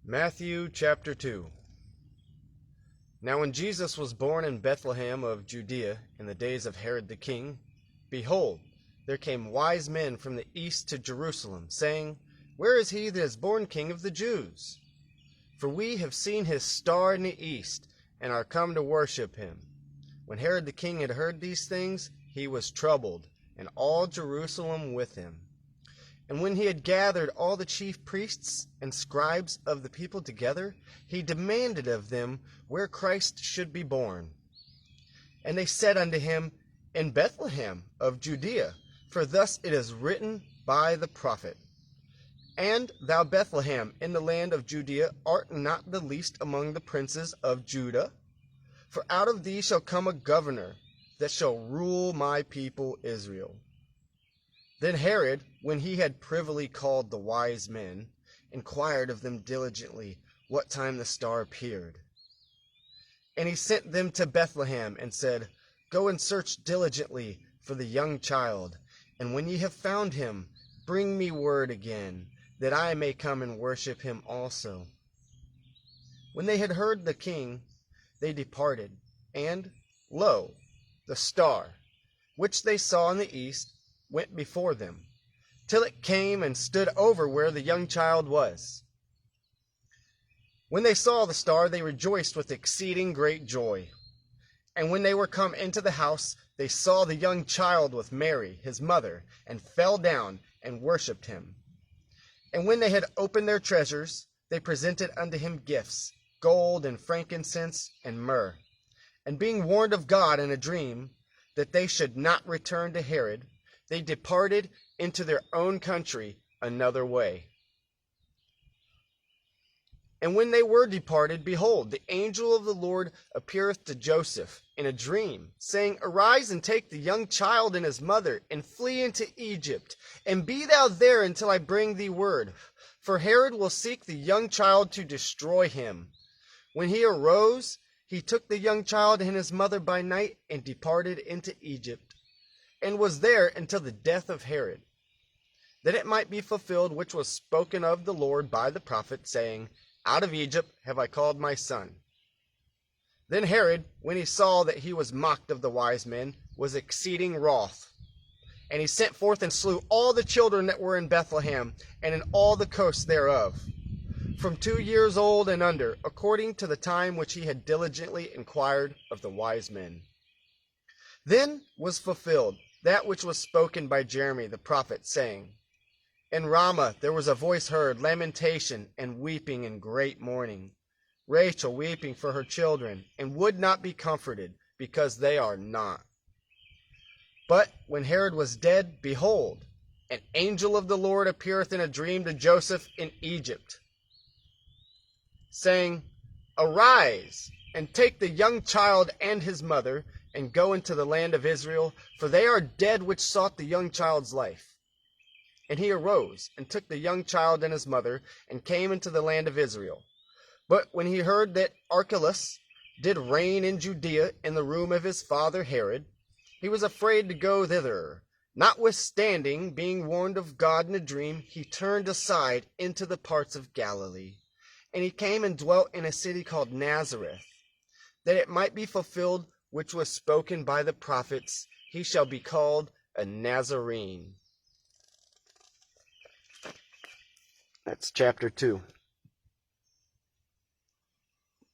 Matthew chapter 2. Now when Jesus was born in Bethlehem of Judea in the days of Herod the king, behold, there came wise men from the east to Jerusalem, saying, Where is he that is born King of the Jews? For we have seen his star in the east, and are come to worship him. When Herod the king had heard these things, he was troubled, and all Jerusalem with him. And when he had gathered all the chief priests and scribes of the people together, he demanded of them where Christ should be born. And they said unto him, In Bethlehem of Judea, for thus it is written by the prophet, And thou, Bethlehem, in the land of Judea, art not the least among the princes of Judah? For out of thee shall come a governor that shall rule my people Israel. Then Herod, when he had privily called the wise men, inquired of them diligently what time the star appeared. And he sent them to Bethlehem, and said, Go and search diligently for the young child, and when ye have found him, bring me word again, that I may come and worship him also. When they had heard the king, they departed, and, lo, the star, which they saw in the east, went before them, till it came and stood over where the young child was. When they saw the star, they rejoiced with exceeding great joy. And when they were come into the house, they saw the young child with Mary, his mother, and fell down and worshipped him. And when they had opened their treasures, they presented unto him gifts, gold and frankincense and myrrh. And being warned of God in a dream, that they should not return to Herod, they departed into their own country another way. And when they were departed, behold, the angel of the Lord appeareth to Joseph in a dream, saying, Arise and take the young child and his mother, and flee into Egypt, and be thou there until I bring thee word. For Herod will seek the young child to destroy him. When he arose, he took the young child and his mother by night, and departed into Egypt, and was there until the death of Herod, that it might be fulfilled which was spoken of the Lord by the prophet, saying, Out of Egypt have I called my son. Then Herod, when he saw that he was mocked of the wise men, was exceeding wroth. And he sent forth and slew all the children that were in Bethlehem, and in all the coasts thereof, from 2 years old and under, according to the time which he had diligently inquired of the wise men. Then was fulfilled that which was spoken by Jeremy the prophet, saying, In Ramah there was a voice heard, lamentation and weeping and great mourning, Rachel weeping for her children, and would not be comforted, because they are not. But when Herod was dead, behold, an angel of the Lord appeareth in a dream to Joseph in Egypt, saying, Arise, and take the young child and his mother, and go into the land of Israel, for they are dead which sought the young child's life. And he arose, and took the young child and his mother, and came into the land of Israel. But when he heard that Archelaus did reign in Judea in the room of his father Herod, he was afraid to go thither. Notwithstanding, being warned of God in a dream, he turned aside into the parts of Galilee. And he came and dwelt in a city called Nazareth, that it might be fulfilled which was spoken by the prophets, He shall be called a Nazarene. That's chapter 2.